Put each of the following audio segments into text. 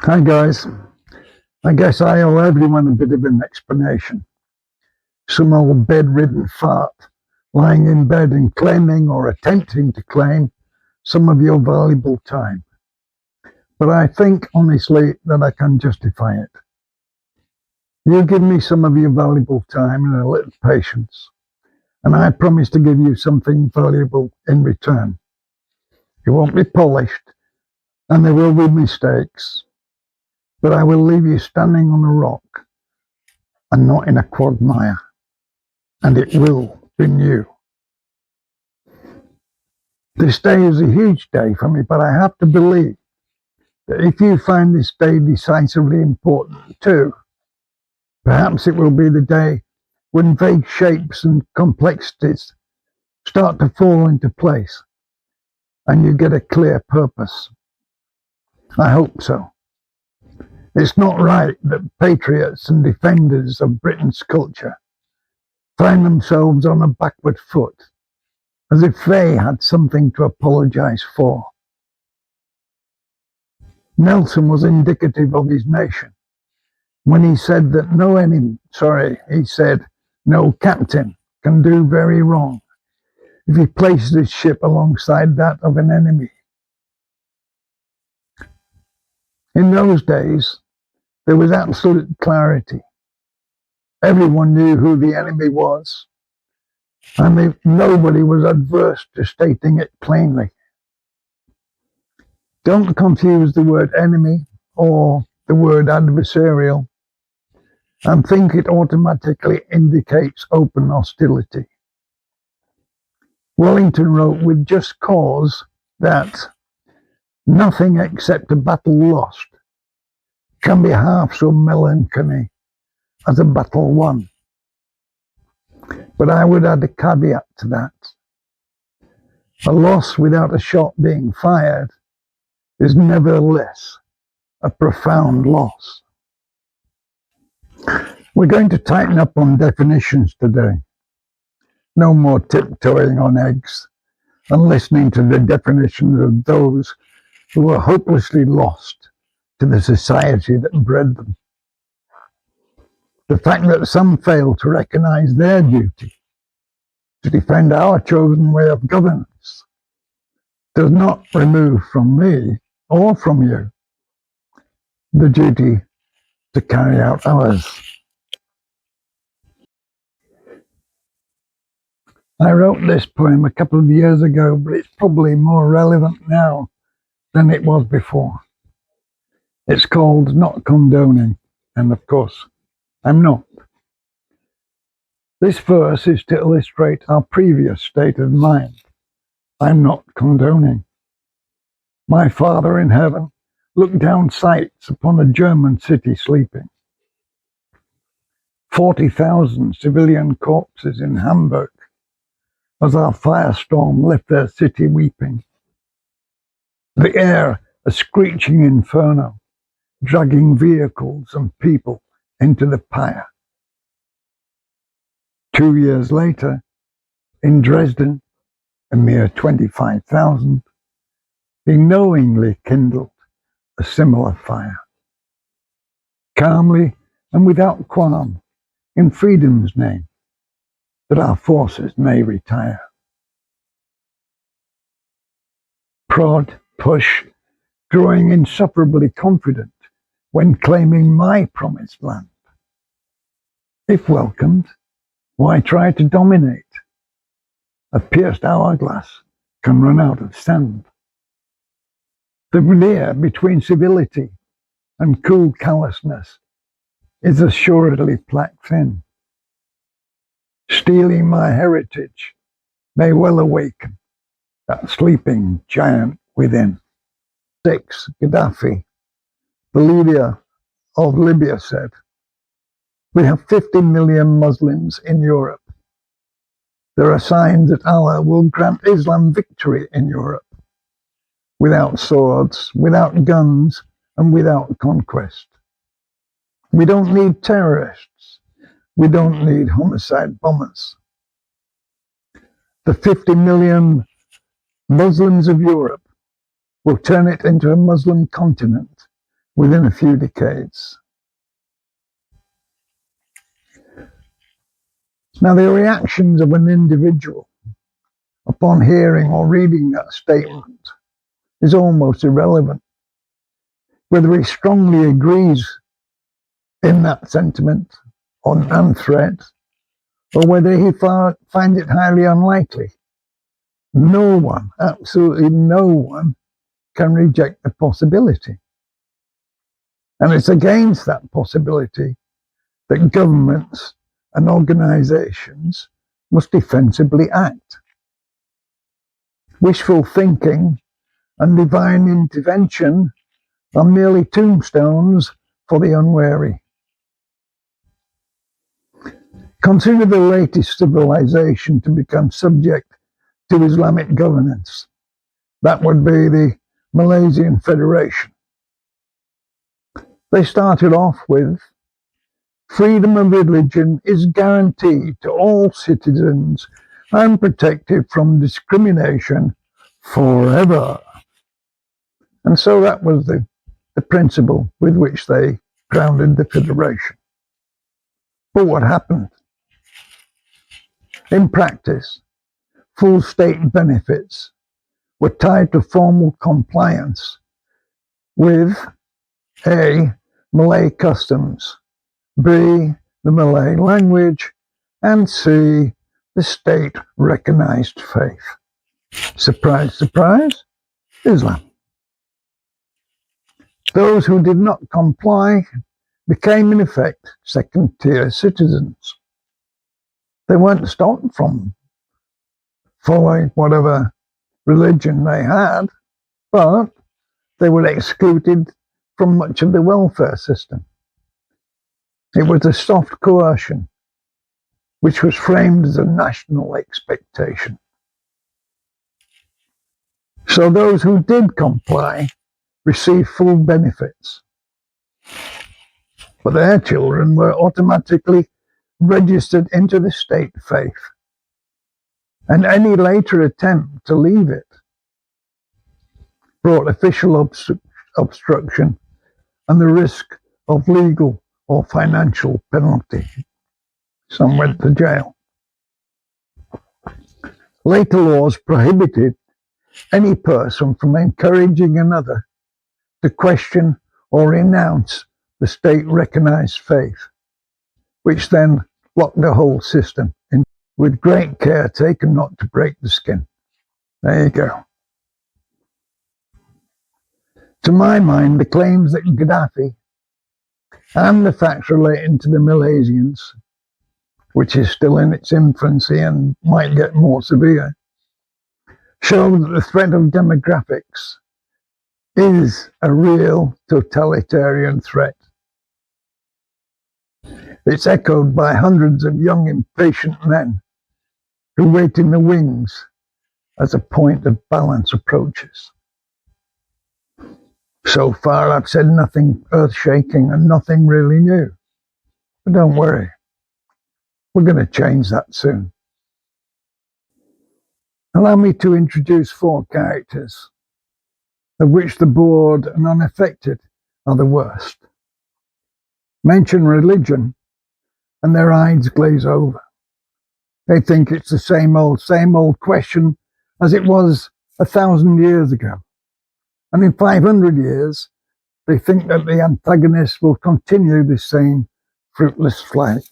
Hi guys, I guess I owe everyone a bit of an explanation. Some old bedridden fart lying in bed and claiming or attempting to claim some of your valuable time. But I think honestly that I can justify it. You give me some of your valuable time and a little patience, and I promise to give you something valuable in return. It won't be polished, and there will be mistakes, but I will leave you standing on a rock and not in a quagmire. And it will be new. This day is a huge day for me, but I have to believe that if you find this day decisively important too, perhaps it will be the day when vague shapes and complexities start to fall into place and you get a clear purpose. I hope so. It's not right that patriots and defenders of Britain's culture find themselves on a backward foot, as if they had something to apologize for. Nelson was indicative of his nation when he said that no captain can do very wrong if he places his ship alongside that of an enemy. In those days, there was absolute clarity. Everyone knew who the enemy was, and nobody was adverse to stating it plainly. Don't confuse the word enemy or the word adversarial and think it automatically indicates open hostility. Wellington wrote with just cause that nothing except a battle lost can be half so melancholy as a battle won. But I would add a caveat to that. A loss without a shot being fired is nevertheless a profound loss. We're going to tighten up on definitions today. No more tiptoeing on eggs and listening to the definitions of those who were hopelessly lost to the society that bred them. The fact that some fail to recognize their duty to defend our chosen way of governance does not remove from me or from you the duty to carry out ours. I wrote this poem a couple of years ago, but it's probably more relevant now than it was before. It's called Not Condoning, and of course, I'm not. This verse is to illustrate our previous state of mind. I'm not condoning. My Father in heaven looked down sights upon a German city sleeping. 40,000 civilian corpses in Hamburg as our firestorm left their city weeping. The air a screeching inferno, dragging vehicles and people into the pyre. 2 years later, in Dresden, a mere 25,000, he knowingly kindled a similar fire. Calmly and without qualm, in freedom's name, that our forces may retire. Prod, push, growing insufferably confident when claiming my promised land. If welcomed, why try to dominate? A pierced hourglass can run out of sand. The veneer between civility and cool callousness is assuredly plaque thin. Stealing my heritage may well awaken that sleeping giant within. 6. Gaddafi, the leader of Libya, said, "We have 50 million Muslims in Europe. There are signs that Allah will grant Islam victory in Europe, without swords, without guns, and without conquest. We don't need terrorists. We don't need homicide bombers. The 50 million Muslims of Europe will turn it into a Muslim continent within a few decades. Now, the reactions of an individual upon hearing or reading that statement is almost irrelevant. Whether he strongly agrees in that sentiment and threat, or whether he finds it highly unlikely, no one, absolutely no one, can reject the possibility. And it's against that possibility that governments and organizations must defensively act. Wishful thinking and divine intervention are merely tombstones for the unwary. Consider the latest civilization to become subject to Islamic governance. That would be the Malaysian Federation. They started off with freedom of religion is guaranteed to all citizens and protected from discrimination forever. And so that was the principle with which they grounded the federation. But what happened? In practice, full state benefits were tied to formal compliance with A, Malay customs, B, the Malay language, and C, the state-recognized faith. Surprise, surprise, Islam. Those who did not comply became, in effect, second-tier citizens. They weren't stopped from following whatever religion they had, but they were excluded from much of the welfare system. It was a soft coercion, which was framed as a national expectation. So those who did comply received full benefits, but their children were automatically registered into the state faith, and any later attempt to leave it brought official obstruction and the risk of legal or financial penalty. Some went to jail. Later laws prohibited any person from encouraging another to question or renounce the state-recognized faith, which then locked the whole system in, with great care taken not to break the skin. There you go. To my mind, the claims that Gaddafi and the facts relating to the Malaysians, which is still in its infancy and might get more severe, show that the threat of demographics is a real totalitarian threat. It's echoed by hundreds of young, impatient men who wait in the wings as a point of balance approaches. So far, I've said nothing earth-shaking and nothing really new. But don't worry, we're going to change that soon. Allow me to introduce 4 characters, of which the bored and unaffected are the worst. Mention religion, and their eyes glaze over. They think it's the same old question as it was 1,000 years ago. And in 500 years, they think that the antagonists will continue the same fruitless flight.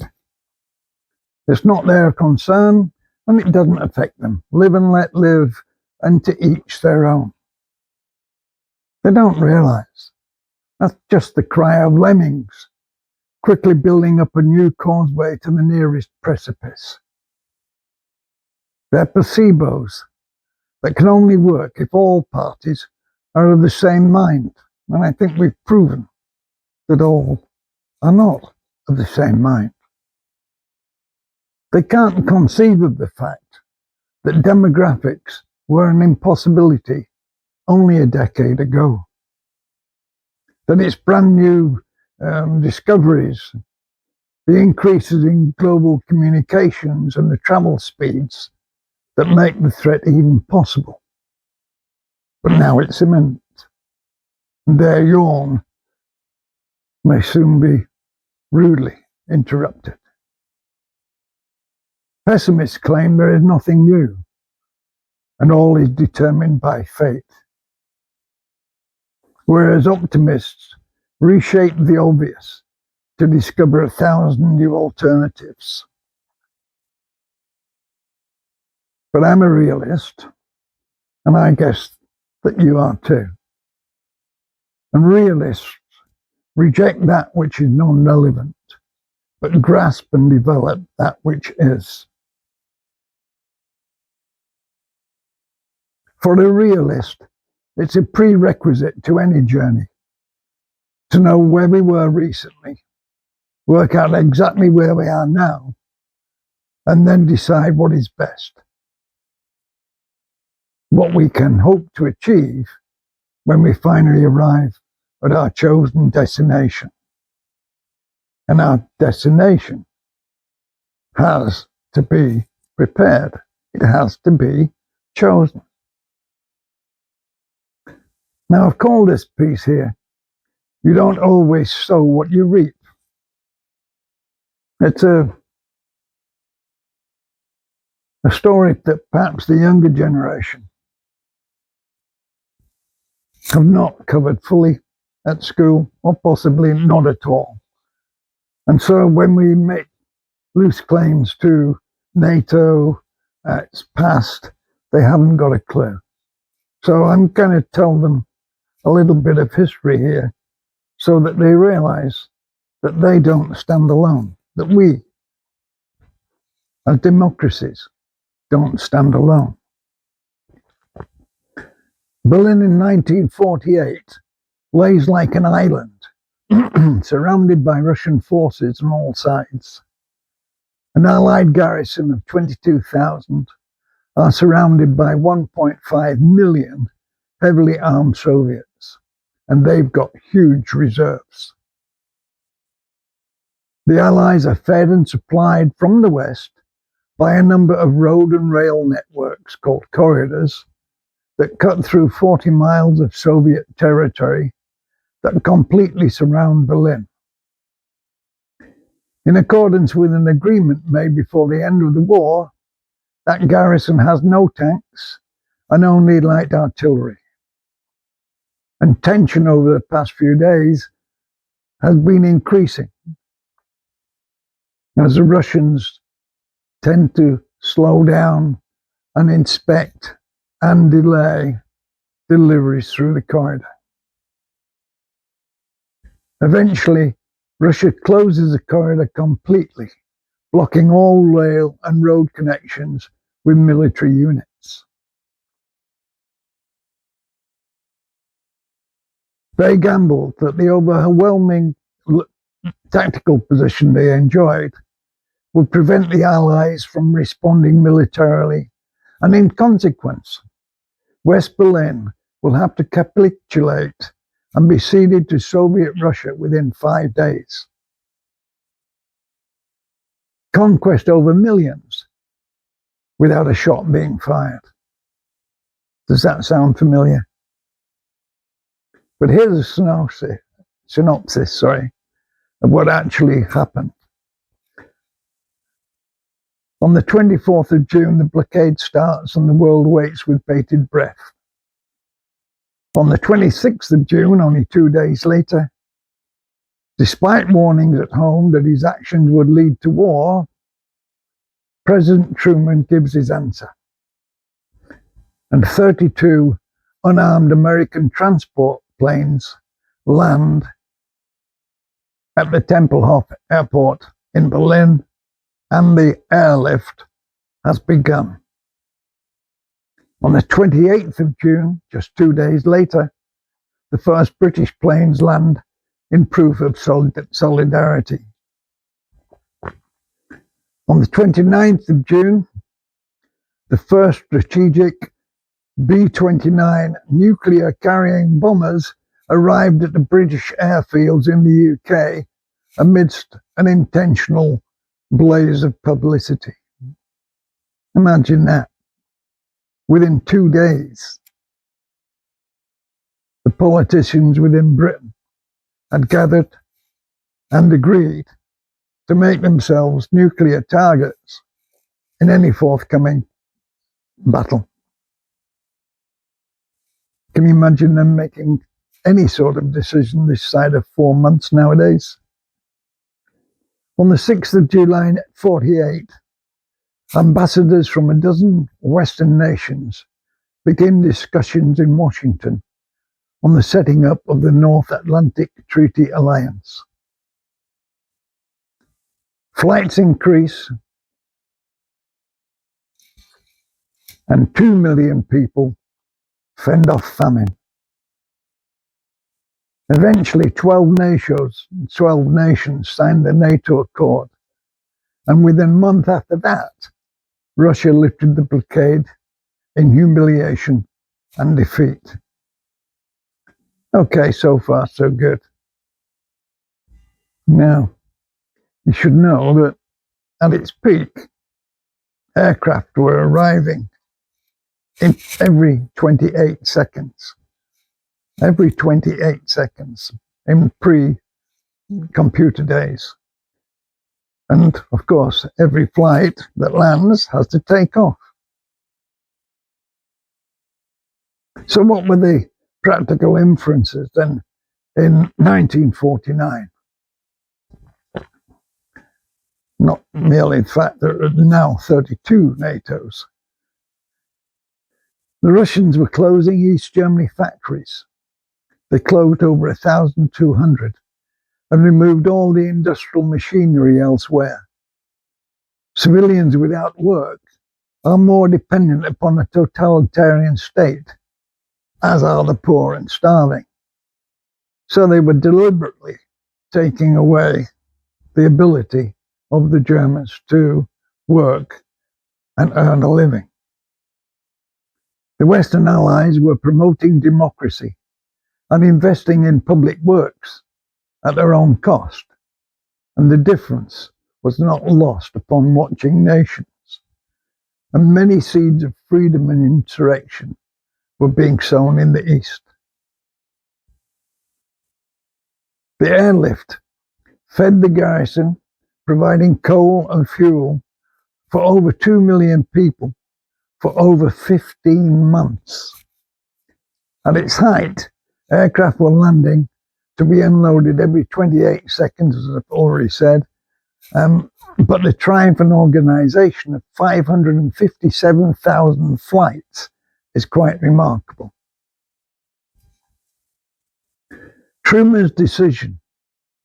It's not their concern, and it doesn't affect them. Live and let live, and to each their own. They don't realize that's just the cry of lemmings, quickly building up a new causeway to the nearest precipice. They're placebos that can only work if all parties are of the same mind, and I think we've proven that all are not of the same mind. They can't conceive of the fact that demographics were an impossibility only a decade ago. That it's brand new discoveries, the increases in global communications and the travel speeds that make the threat even possible. But now it's imminent. And their yawn may soon be rudely interrupted. Pessimists claim there is nothing new, and all is determined by fate, whereas optimists reshape the obvious to discover 1,000 new alternatives. But I'm a realist, and I guess that you are too. And realists reject that which is non-relevant, but grasp and develop that which is. For a realist, it's a prerequisite to any journey to know where we were recently, work out exactly where we are now, and then decide what is best, what we can hope to achieve when we finally arrive at our chosen destination. And our destination has to be prepared. It has to be chosen. Now, I've called this piece here, "You Don't Always Sow What You Reap." It's a story that perhaps the younger generation have not covered fully at school, or possibly not at all. And so when we make loose claims to NATO, its past, they haven't got a clue. So I'm going to tell them a little bit of history here so that they realize that they don't stand alone, that we, as democracies, don't stand alone. Berlin in 1948 lays like an island, surrounded by Russian forces on all sides. An Allied garrison of 22,000 are surrounded by 1.5 million heavily armed Soviets, and they've got huge reserves. The Allies are fed and supplied from the West by a number of road and rail networks called corridors that cut through 40 miles of Soviet territory that completely surround Berlin. In accordance with an agreement made before the end of the war, that garrison has no tanks and only light artillery. And tension over the past few days has been increasing as the Russians tend to slow down and inspect and delay deliveries through the corridor. Eventually, Russia closes the corridor completely, blocking all rail and road connections with military units. They gambled that the overwhelming tactical position they enjoyed would prevent the Allies from responding militarily, and in consequence, West Berlin will have to capitulate and be ceded to Soviet Russia within 5 days. Conquest over millions without a shot being fired. Does that sound familiar? But here's a synopsis of what actually happened. On the 24th of June, the blockade starts and the world waits with bated breath. On the 26th of June, only 2 days later, despite warnings at home that his actions would lead to war, President Truman gives his answer. And 32 unarmed American transport planes land at the Tempelhof Airport in Berlin, and the airlift has begun. On the 28th of June, just 2 days later, the first British planes land in proof of solidarity. On the 29th of June, the first strategic B-29 nuclear carrying bombers arrived at the British airfields in the UK amidst an intentional blaze of publicity. Imagine that. Within 2 days, the politicians within Britain had gathered and agreed to make themselves nuclear targets in any forthcoming battle. Can you imagine them making any sort of decision this side of 4 months nowadays? On the 6th of July 1948, ambassadors from a dozen Western nations began discussions in Washington on the setting up of the North Atlantic Treaty Alliance. Flights increase, and 2 million people fend off famine. Eventually, 12 nations signed the NATO Accord, and within a month after that, Russia lifted the blockade in humiliation and defeat. Okay, so far so good. Now, you should know that at its peak, aircraft were arriving in every 28 seconds. Every 28 seconds in pre-computer days. And of course, every flight that lands has to take off. So what were the practical inferences then in 1949? Not merely the fact that there are now 32 NATOs. The Russians were closing East Germany factories. They closed over 1,200 and removed all the industrial machinery elsewhere. Civilians without work are more dependent upon a totalitarian state, as are the poor and starving. So they were deliberately taking away the ability of the Germans to work and earn a living. The Western Allies were promoting democracy and investing in public works at their own cost, and the difference was not lost upon watching nations. And many seeds of freedom and insurrection were being sown in the East. The airlift fed the garrison, providing coal and fuel for over 2 million people for over 15 months. At its height, aircraft were landing to be unloaded every 28 seconds, as I've already said. But the triumph and organization of 557,000 flights is quite remarkable. Truman's decision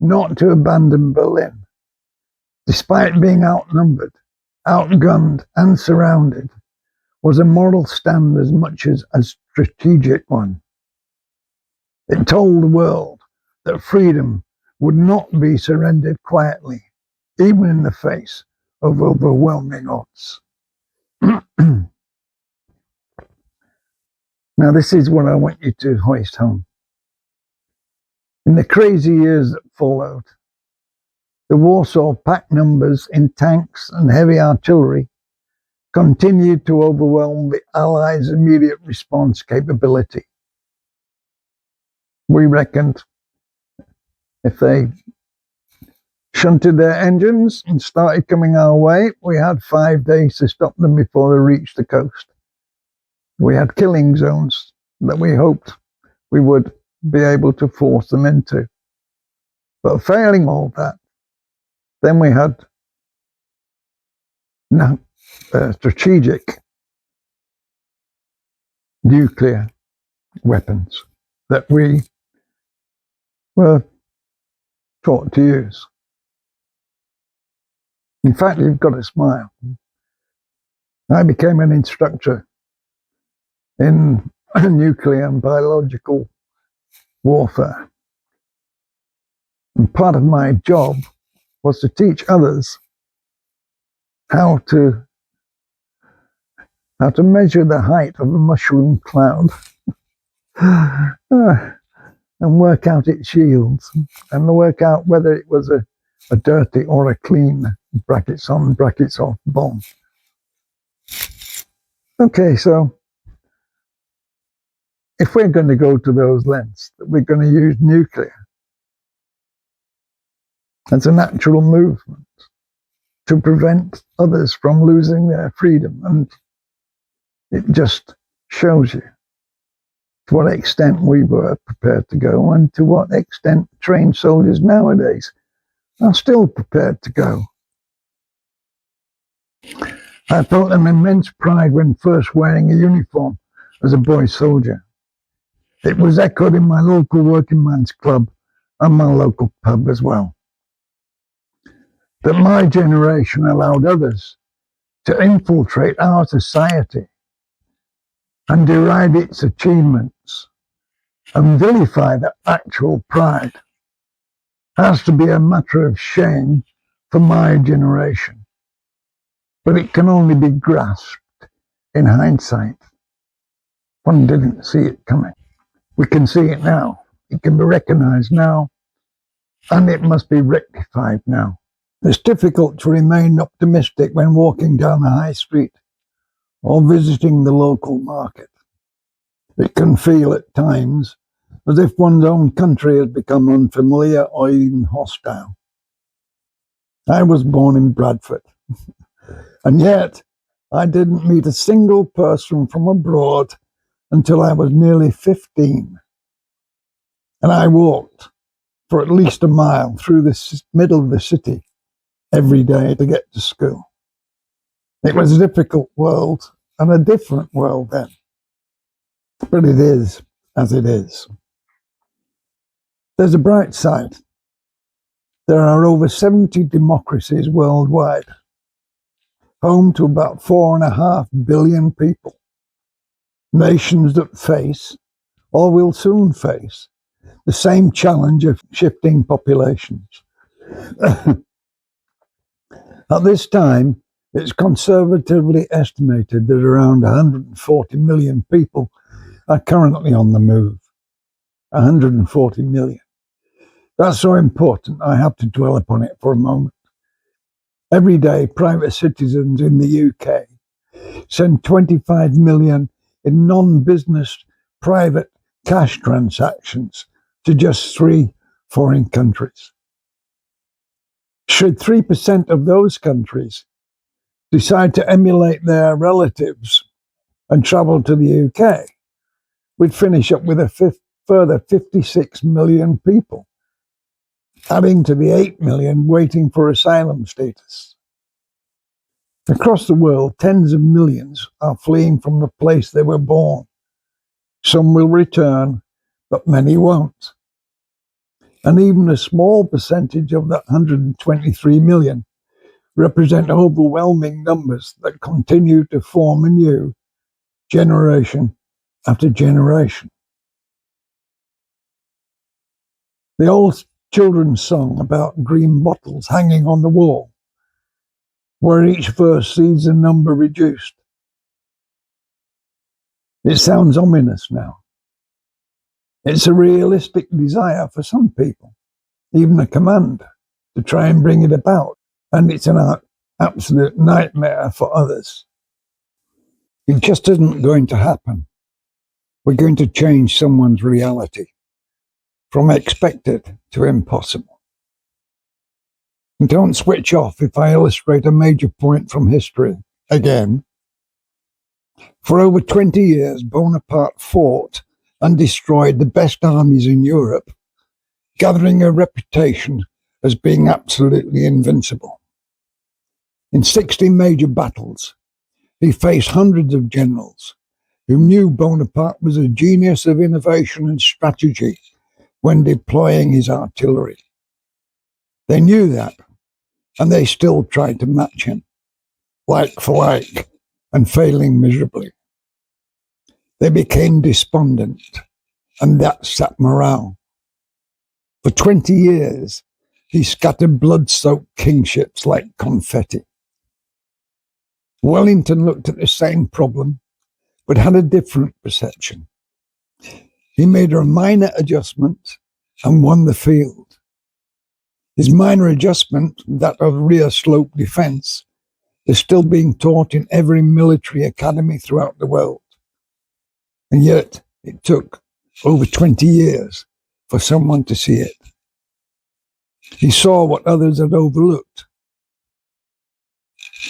not to abandon Berlin, despite being outnumbered, outgunned, and surrounded, was a moral stand as much as a strategic one. It told the world that freedom would not be surrendered quietly, even in the face of overwhelming odds. Now, this is what I want you to hoist home. In the crazy years that followed, the Warsaw Pact numbers in tanks and heavy artillery continued to overwhelm the Allies' immediate response capability. We reckoned if they shunted their engines and started coming our way, we had 5 days to stop them before they reached the coast. We had killing zones that we hoped we would be able to force them into. But failing all that, then we had strategic nuclear weapons that we were taught to use. In fact, you've got to smile. I became an instructor in nuclear and biological warfare. And part of my job was to teach others how to measure the height of a mushroom cloud and work out its shields and work out whether it was a dirty or a clean brackets on, brackets off bomb. Okay, so if we're going to go to those lengths, that we're going to use nuclear, It's a natural movement to prevent others from losing their freedom. And it just shows you to what extent we were prepared to go and to what extent trained soldiers nowadays are still prepared to go. I felt an immense pride when first wearing a uniform as a boy soldier. It was echoed in my local working man's club and my local pub as well. That my generation allowed others to infiltrate our society and deride its achievements and vilify that actual pride has to be a matter of shame for my generation. But it can only be grasped in hindsight. One didn't see it coming. We can see it now. It can be recognized now, and it must be rectified now. It's difficult to remain optimistic when walking down the high street or visiting the local market. It can feel at times as if one's own country has become unfamiliar or even hostile. I was born in Bradford, and yet I didn't meet a single person from abroad until I was nearly 15. And I walked for at least a mile through the middle of the city every day to get to school. It was a difficult world and a different world then. But it is as it is. There's a bright side. There are over 70 democracies worldwide, home to about 4.5 billion people. Nations that face, or will soon face, the same challenge of shifting populations. At this time, it's conservatively estimated that around 140 million people are currently on the move. 140 million. That's so important, I have to dwell upon it for a moment. Every day, private citizens in the UK send 25 million in non-business private cash transactions to just 3 foreign countries. Should 3% of those countries decide to emulate their relatives and travel to the UK, we'd finish up with a further 56 million people, adding to the 8 million waiting for asylum status. Across the world, tens of millions are fleeing from the place they were born. Some will return, but many won't. And even a small percentage of that 123 million represent overwhelming numbers that continue to form anew generation after generation. The old children's song about green bottles hanging on the wall, where each verse sees a number reduced. It sounds ominous now. It's a realistic desire for some people, even a command, to try and bring it about. And it's an absolute nightmare for others. It just isn't going to happen. We're going to change someone's reality from expected to impossible. And don't switch off if I illustrate a major point from history again. For over 20 years, Bonaparte fought and destroyed the best armies in Europe, gathering a reputation as being absolutely invincible. In 60 major battles, he faced hundreds of generals who knew Bonaparte was a genius of innovation and strategy when deploying his artillery. They knew that, and they still tried to match him, like for like, and failing miserably. They became despondent, and that sapped morale. For 20 years, he scattered blood-soaked kingships like confetti. Wellington looked at the same problem, but had a different perception. He made a minor adjustment and won the field. His minor adjustment, that of rear slope defense, is still being taught in every military academy throughout the world. And yet, it took over 20 years for someone to see it. He saw what others had overlooked.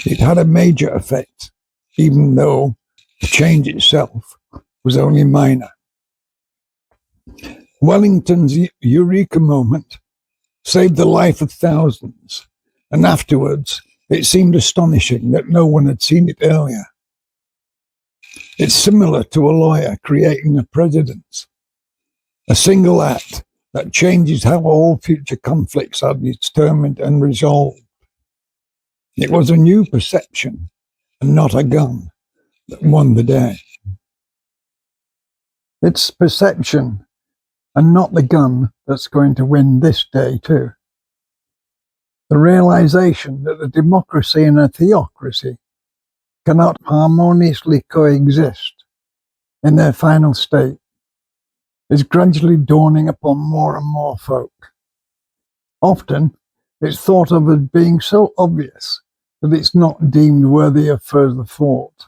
It had a major effect, even though the change itself was only minor. Wellington's eureka moment saved the life of thousands, and afterwards it seemed astonishing that no one had seen it earlier. It's similar to a lawyer creating a precedent, a single act that changes how all future conflicts are determined and resolved. It was a new perception, and not a gun, that won the day. It's perception, and not the gun, that's going to win this day too. The realization that a democracy and a theocracy cannot harmoniously coexist in their final state is gradually dawning upon more and more folk. Often, it's thought of as being so obvious that it's not deemed worthy of further thought,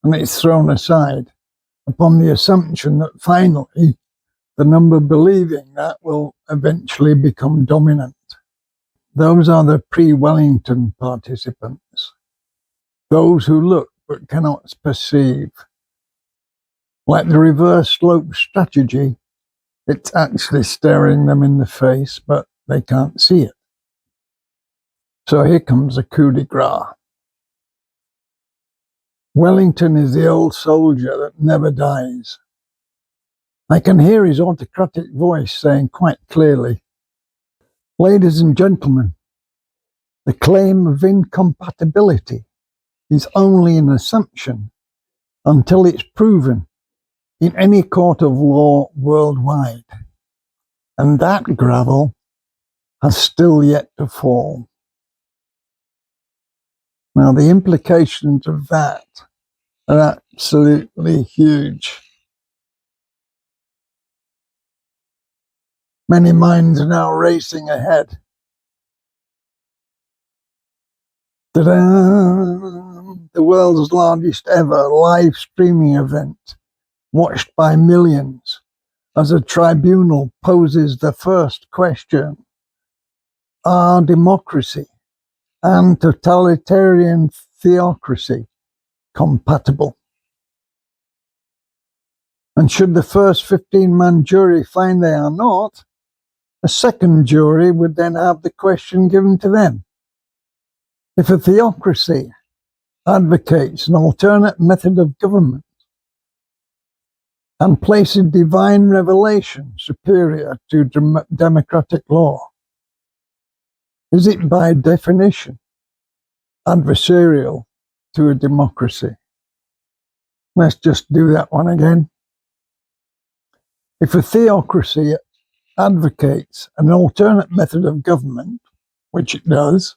and it's thrown aside upon the assumption that finally the number believing that will eventually become dominant. Those are the pre-Wellington participants, those who look but cannot perceive. Like the reverse slope strategy, it's actually staring them in the face, but they can't see it. So here comes a coup de grace. Wellington is the old soldier that never dies. I can hear his autocratic voice saying quite clearly, "Ladies and gentlemen, the claim of incompatibility is only an assumption until it's proven in any court of law worldwide. And that gravel has still yet to fall." Now, the implications of that are absolutely huge. Many minds are now racing ahead. Ta-da! The world's largest ever live streaming event, watched by millions, as a tribunal poses the first question: are democracy and totalitarian theocracy compatible? And should the first 15-man jury find they are not, a second jury would then have the question given to them. If a theocracy advocates an alternate method of government and places divine revelation superior to democratic law, is it by definition adversarial to a democracy? Let's just do that one again. If a theocracy advocates an alternate method of government, which it does,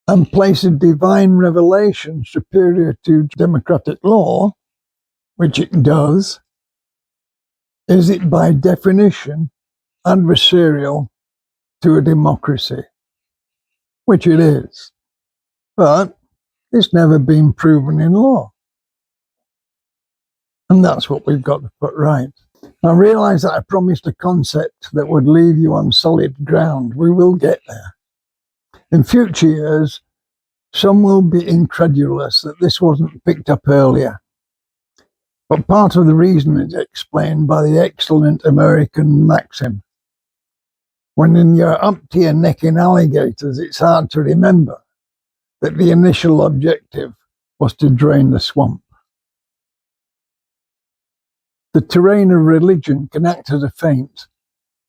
and places divine revelation superior to democratic law, which it does, is it by definition adversarial to a democracy? Which it is. But it's never been proven in law. And that's what we've got to put right. I realise that I promised a concept that would leave you on solid ground. We will get there. In future years, some will be incredulous that this wasn't picked up earlier. But part of the reason is explained by the excellent American maxim: when you're up to your neck in alligators, it's hard to remember that the initial objective was to drain the swamp. The terrain of religion can act as a feint.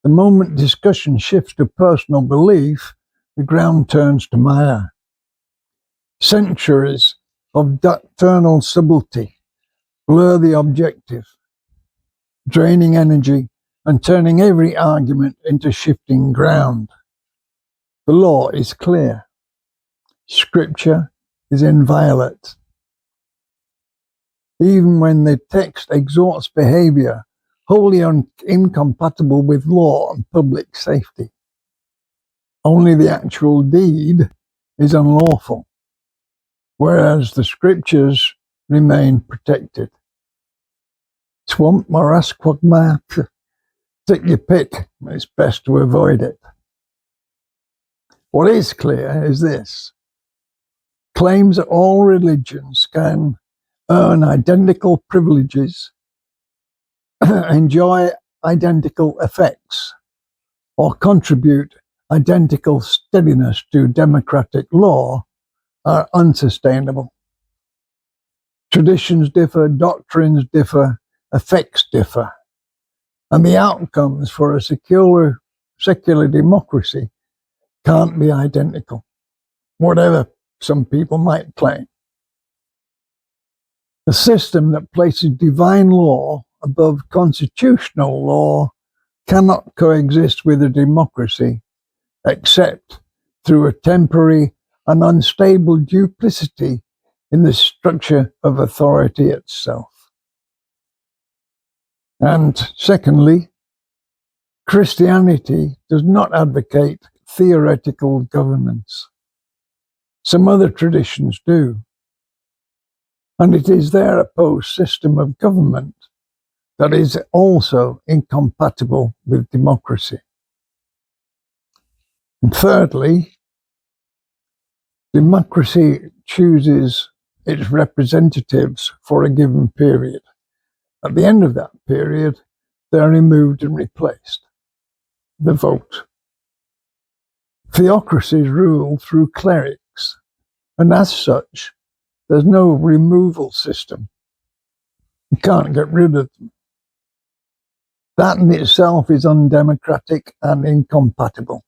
The moment discussion shifts to personal belief, the ground turns to mire. Centuries of doctrinal subtlety blur the objective, draining energy and turning every argument into shifting ground. The law is clear. Scripture is inviolate. Even when the text exhorts behavior wholly incompatible with law and public safety, only the actual deed is unlawful, whereas the scriptures remain protected. Swamp, morass, quagmire, take your pick. It's best to avoid it. What is clear is this: claims that all religions can earn identical privileges, enjoy identical effects, or contribute identical steadiness to democratic law are unsustainable. Traditions differ, doctrines differ, effects differ, and the outcomes for a secular democracy can't be identical, whatever some people might claim. A system that places divine law above constitutional law cannot coexist with a democracy except through a temporary and unstable duplicity in the structure of authority itself. And secondly, Christianity does not advocate theoretical governance. Some other traditions do. And it is their opposed system of government that is also incompatible with democracy. And thirdly, democracy chooses its representatives for a given period. At the end of that period, they're removed and replaced. The vote. Theocracies rule through clerics, and as such, there's no removal system. You can't get rid of them. That in itself is undemocratic and incompatible.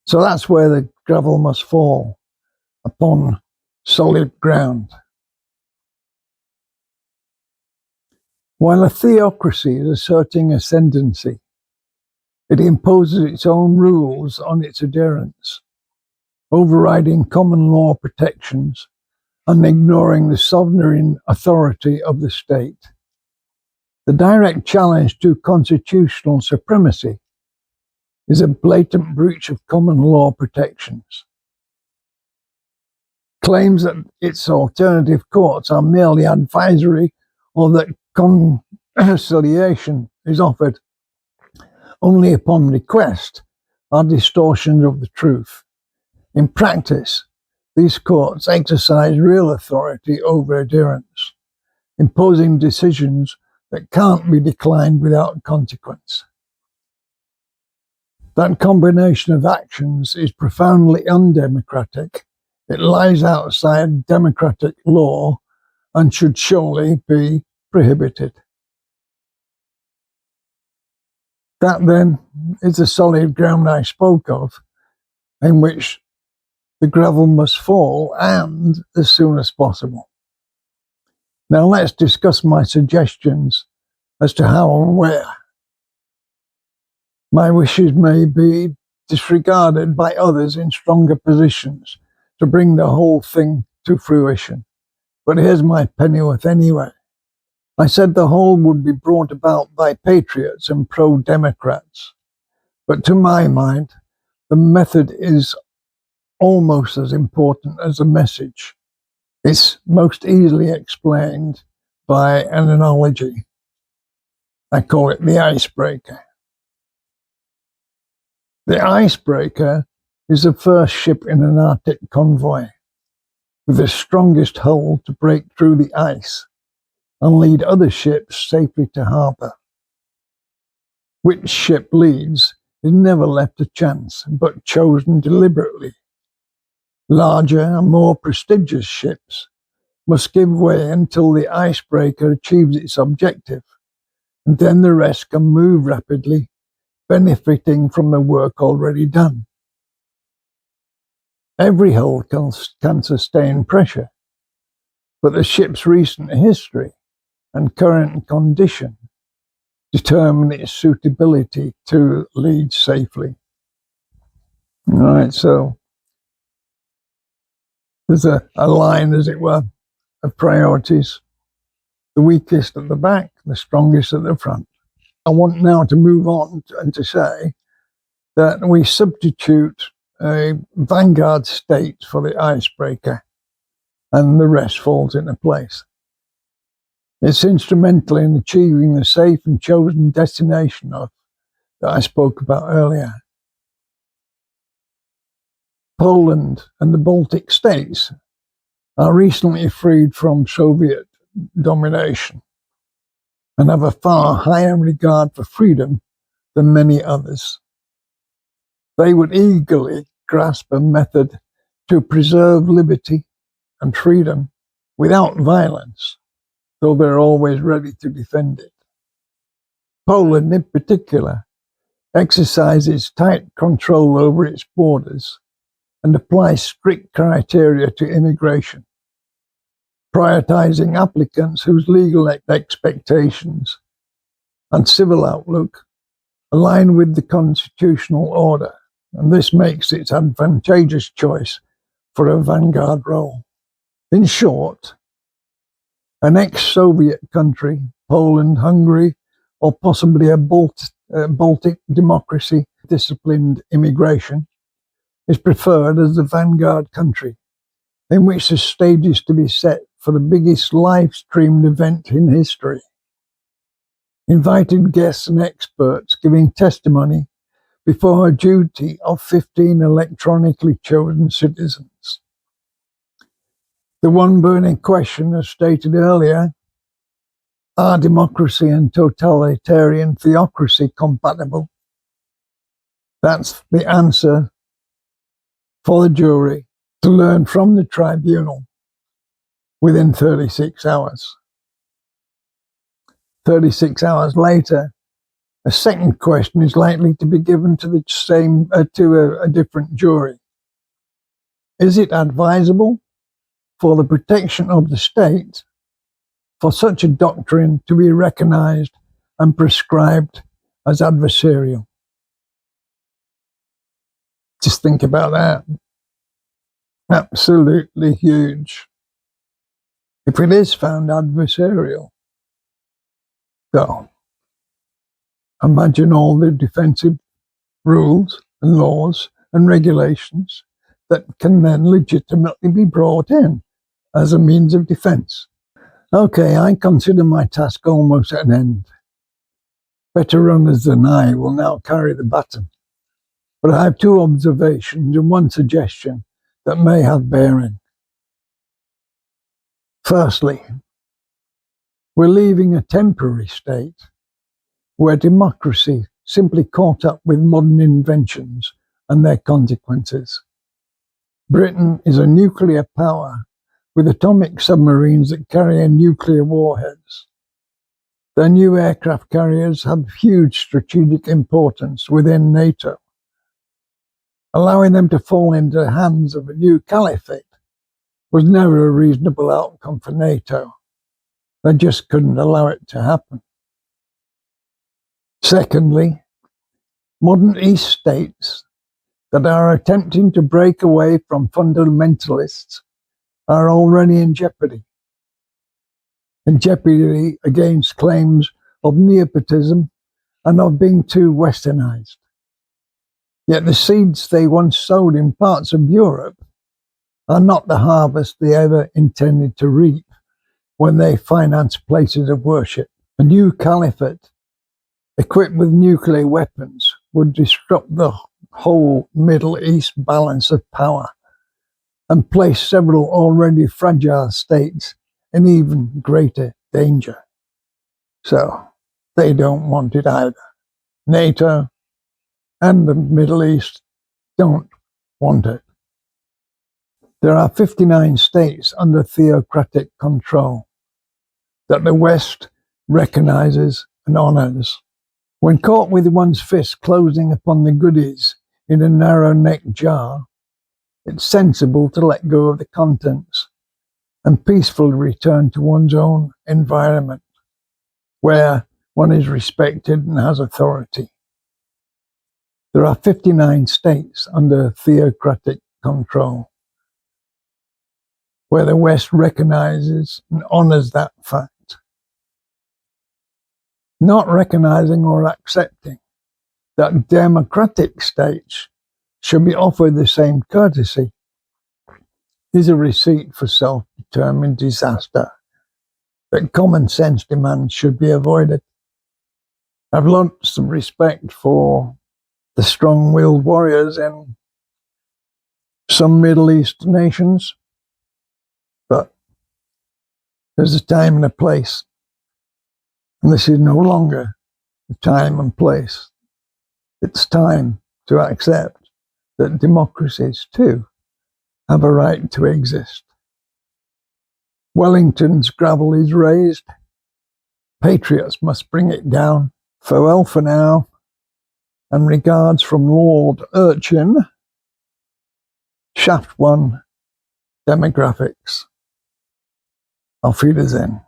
So that's where the gravel must fall, upon solid ground. While a theocracy is asserting ascendancy, it imposes its own rules on its adherents, overriding common law protections and ignoring the sovereign authority of the state. The direct challenge to constitutional supremacy is a blatant breach of common law protections. Claims that its alternative courts are merely advisory or that conciliation is offered only upon request are distortions of the truth. In practice, these courts exercise real authority over adherents, imposing decisions that can't be declined without consequence. That combination of actions is profoundly undemocratic. It lies outside democratic law and should surely be prohibited. That then is the solid ground I spoke of, in which the gravel must fall, and as soon as possible. Now let's discuss my suggestions as to how and where. My wishes may be disregarded by others in stronger positions to bring the whole thing to fruition. But here's my pennyworth anyway. I said the whole would be brought about by patriots and pro-democrats. But to my mind, the method is almost as important as the message. It's most easily explained by an analogy. I call it the icebreaker. The icebreaker is the first ship in an Arctic convoy, with the strongest hull to break through the ice and lead other ships safely to harbour. Which ship leads is never left a chance, but chosen deliberately. Larger and more prestigious ships must give way until the icebreaker achieves its objective, and then the rest can move rapidly, benefiting from the work already done. Every hull can sustain pressure, but the ship's recent history and current condition determine its suitability to lead safely. All right, so there's a line, as it were, of priorities. The weakest at the back, the strongest at the front. I want now to move on and to say that we substitute a vanguard state for the icebreaker, and the rest falls into place. It's instrumental in achieving the safe and chosen destination that I spoke about earlier. Poland and the Baltic states are recently freed from Soviet domination and have a far higher regard for freedom than many others. They would eagerly grasp a method to preserve liberty and freedom without violence, though they're always ready to defend it. Poland, in particular, exercises tight control over its borders and applies strict criteria to immigration, prioritizing applicants whose legal expectations and civil outlook align with the constitutional order, and this makes it an advantageous choice for a vanguard role. In short, an ex-Soviet country, Poland, Hungary, or possibly a Baltic democracy, disciplined immigration, is preferred as the vanguard country, in which the stage is to be set for the biggest live-streamed event in history. Invited guests and experts giving testimony before a jury of 15 electronically chosen citizens. The one burning question, as stated earlier, are democracy and totalitarian theocracy compatible? That's the answer for the jury to learn from the tribunal within 36 hours. 36 hours later, a second question is likely to be given to a different jury. Is it advisable for the protection of the state for such a doctrine to be recognized and prescribed as adversarial? Just think about that. Absolutely huge. If it is found adversarial, so imagine all the defensive rules and laws and regulations that can then legitimately be brought in as a means of defense. Okay, I consider my task almost at an end. Better runners than I will now carry the baton. But I have two observations and one suggestion that may have bearing. Firstly, we're leaving a temporary state where democracy simply caught up with modern inventions and their consequences. Britain is a nuclear power with atomic submarines that carry nuclear warheads. Their new aircraft carriers have huge strategic importance within NATO. Allowing them to fall into the hands of a new caliphate was never a reasonable outcome for NATO. They just couldn't allow it to happen. Secondly, modern East states that are attempting to break away from fundamentalists are already in jeopardy against claims of nepotism and of being too westernized. Yet the seeds they once sowed in parts of Europe are not the harvest they ever intended to reap when they financed places of worship. A new caliphate equipped with nuclear weapons would disrupt the whole Middle East balance of power and place several already fragile states in even greater danger. So they don't want it either. NATO and the Middle East don't want it. There are 59 states under theocratic control that the West recognizes and honors. When caught with one's fist closing upon the goodies in a narrow-necked jar, it's sensible to let go of the contents and peacefully return to one's own environment, where one is respected and has authority. There are 59 states under theocratic control, where the West recognizes and honors that fact. Not recognizing or accepting that democratic states should be offered the same courtesy is a receipt for self-determined disaster that common sense demands should be avoided. I've lots of respect for the strong-willed warriors in some Middle East nations, but there's a time and a place, and this is no longer the time and place. It's time to accept that democracies too have a right to exist. Wellington's gavel is raised. Patriots must bring it down. Farewell for now, and regards from Lord Urchin. Shaft 1, Demographics. Auf Wiedersehen.